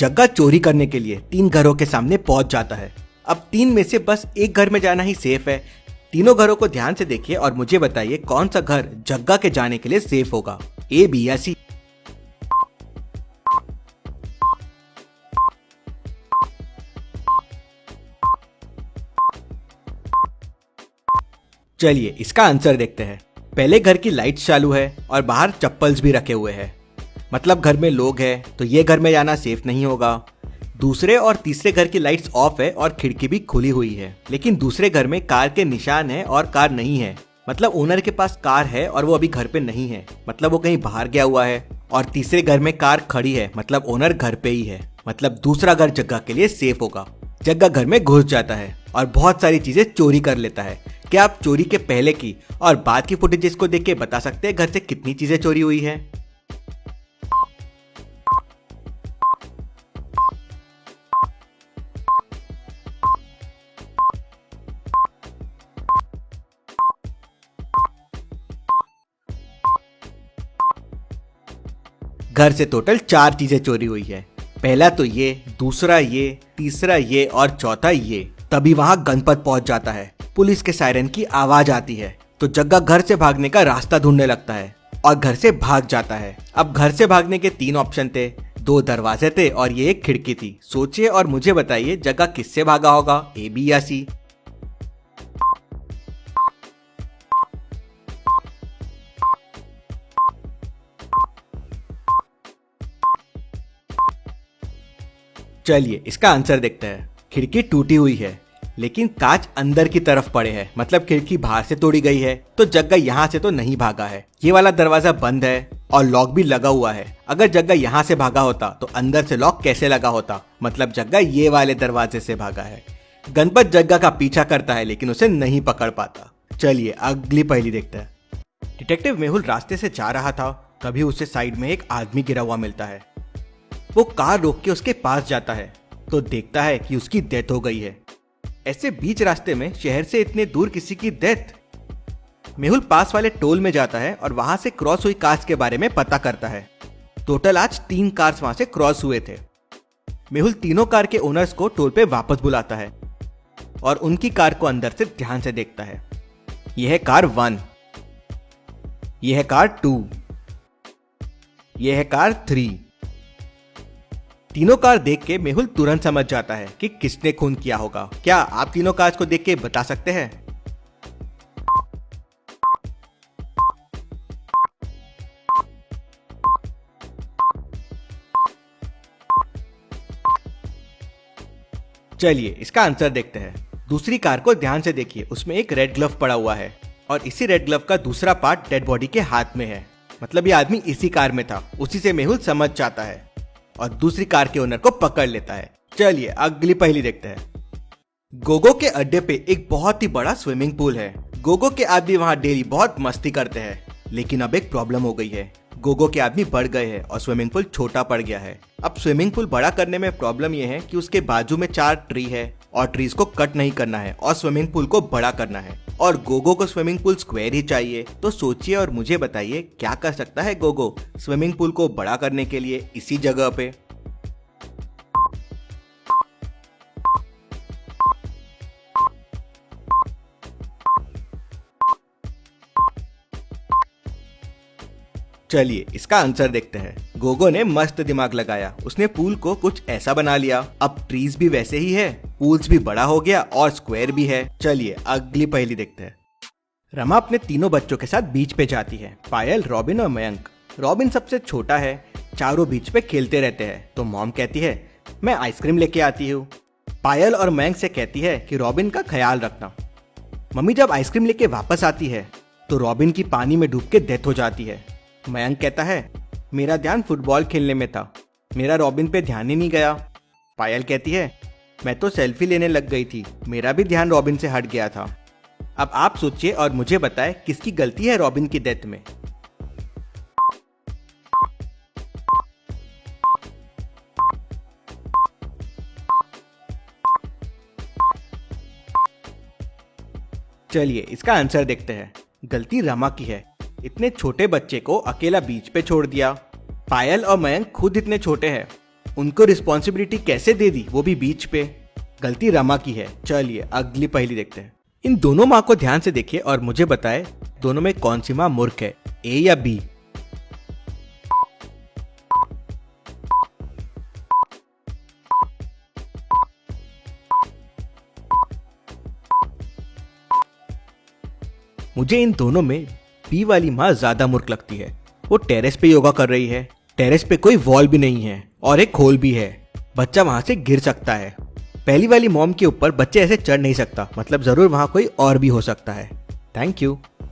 जग्गा चोरी करने के लिए 3 घरों के सामने पहुंच जाता है। अब 3 में से बस एक घर में जाना ही सेफ है। तीनों घरों को ध्यान से देखिए और मुझे बताइए कौन सा घर जग्गा के जाने के लिए सेफ होगा, ए, बी या सी। चलिए इसका आंसर देखते हैं। पहले घर की लाइट्स चालू है और बाहर चप्पल्स भी रखे हुए हैं, मतलब घर में लोग हैं, तो ये घर में जाना सेफ नहीं होगा। दूसरे और तीसरे घर की लाइट्स ऑफ है और खिड़की भी खुली हुई है, लेकिन दूसरे घर में कार के निशान है और कार नहीं है, मतलब ओनर के पास कार है और वो अभी घर पे नहीं है, मतलब वो कहीं बाहर गया हुआ है। और तीसरे घर में कार खड़ी है, मतलब ओनर घर पे ही है, मतलब दूसरा घर जग्गा के लिए सेफ होगा। जग्गा घर में घुस जाता है और बहुत सारी चीजें चोरी कर लेता है। क्या आप चोरी के पहले की और बाद की फुटेजेस को देख के बता सकते हैं घर से कितनी चीजें चोरी हुई है? घर से टोटल 4 चीजें चोरी हुई है। पहला तो ये, दूसरा ये, तीसरा ये और चौथा ये। तभी वहां गणपत पहुंच जाता है। पुलिस के सायरन की आवाज आती है तो जग्गा घर से भागने का रास्ता ढूंढने लगता है और घर से भाग जाता है। अब घर से भागने के 3 ऑप्शन थे, 2 दरवाजे थे और ये एक खिड़की थी। सोचिए और मुझे बताइए जग्गा किससे भागा होगा, ए, बी या सी। चलिए इसका आंसर देखते हैं। खिड़की टूटी हुई है लेकिन कांच अंदर की तरफ पड़े है, मतलब खिड़की बाहर से तोड़ी गई है, तो जग्गा यहाँ से तो नहीं भागा है। ये वाला दरवाजा बंद है और लॉक भी लगा हुआ है। अगर जग्गा यहाँ से भागा होता तो अंदर से लॉक कैसे लगा होता, मतलब जग्गा ये वाले दरवाजे से भागा है। गणपत जग्गा का पीछा करता है लेकिन उसे नहीं पकड़ पाता। चलिए अगली पहेली देखते हैं। डिटेक्टिव मेहुल रास्ते से जा रहा था, तभी उसे साइड में एक आदमी गिरा हुआ मिलता है। वो कार रोक के उसके पास जाता है तो देखता है कि उसकी डेथ हो गई है। ऐसे बीच रास्ते में शहर से इतने दूर किसी की डेथ। मेहुल पास वाले टोल में जाता है और वहां से क्रॉस हुई कार्स के बारे में पता करता है। टोटल आज 3 कार्स वहां से क्रॉस हुए थे। मेहुल तीनों कार के ओनर्स को टोल पे वापस बुलाता है और उनकी कार को अंदर से ध्यान से देखता है। यह है कार 1, यह है कार 2, यह है कार 3। तीनों कार देख के मेहुल तुरंत समझ जाता है कि किसने खून किया होगा। क्या आप तीनों कार्स को देख के बता सकते हैं? चलिए इसका आंसर देखते हैं। दूसरी कार को ध्यान से देखिए, उसमें एक रेड ग्लव पड़ा हुआ है और इसी रेड ग्लव का दूसरा पार्ट डेड बॉडी के हाथ में है, मतलब ये आदमी इसी कार में था। उसी से मेहुल समझ जाता है और दूसरी कार के ओनर को पकड़ लेता है। चलिए अगली पहेली देखते हैं। गोगो के अड्डे पे एक बहुत ही बड़ा स्विमिंग पूल है। गोगो के आदमी वहां डेली बहुत मस्ती करते हैं, लेकिन अब एक प्रॉब्लम हो गई है। गोगो के आदमी बढ़ गए हैं और स्विमिंग पूल छोटा पड़ गया है। अब स्विमिंग पूल बड़ा करने में प्रॉब्लम यह है कि उसके बाजू में 4 ट्री है और ट्रीज को कट नहीं करना है और स्विमिंग पूल को बड़ा करना है, और गोगो को स्विमिंग पूल स्क्वायर ही चाहिए। तो सोचिए और मुझे बताइए क्या कर सकता है गोगो स्विमिंग पूल को बड़ा करने के लिए इसी जगह पे। चलिए इसका आंसर देखते हैं। गोगो ने मस्त दिमाग लगाया, उसने पूल को कुछ ऐसा बना लिया। अब ट्रीज भी वैसे ही है, पूल्स भी बड़ा हो गया और स्क्वायर भी है। चलिए अगली पहेली देखते हैं। रमा अपने तीनों बच्चों के साथ बीच पे जाती है, पायल, रॉबिन और मयंक। रॉबिन सबसे छोटा है, चारों बीच पे खेलते रहते हैं। तो मॉम कहती है मैं आइसक्रीम लेके आती हूँ। पायल और मयंक से कहती है कि रॉबिन का ख्याल रखना। मम्मी जब आइसक्रीम लेके वापस आती है तो रॉबिन की पानी में डूब के डेथ हो जाती है। मयंक कहता है मेरा ध्यान फुटबॉल खेलने में था, मेरा रॉबिन पे ध्यान ही नहीं गया। पायल कहती है मैं तो सेल्फी लेने लग गई थी, मेरा भी ध्यान रॉबिन से हट गया था। अब आप सोचिए और मुझे बताएं किसकी गलती है रॉबिन की डेथ में। चलिए इसका आंसर देखते हैं। गलती रमा की है, इतने छोटे बच्चे को अकेला बीच पे छोड़ दिया। पायल और मयंक खुद इतने छोटे हैं, उनको रिस्पॉन्सिबिलिटी कैसे दे दी, वो भी बीच पे। गलती रमा की है। चलिए अगली पहेली देखते हैं। इन दोनों माँ को ध्यान से देखिए और मुझे बताए दोनों में कौन सी माँ मूर्ख है, ए या बी। मुझे इन दोनों में बी वाली माँ ज्यादा मूर्ख लगती है। वो टेरेस पे योगा कर रही है। टेरेस पे कोई वॉल भी नहीं है और एक होल भी है, बच्चा वहां से गिर सकता है। पहली वाली मॉम के ऊपर बच्चे ऐसे चढ़ नहीं सकता, मतलब जरूर वहां कोई और भी हो सकता है। Thank you.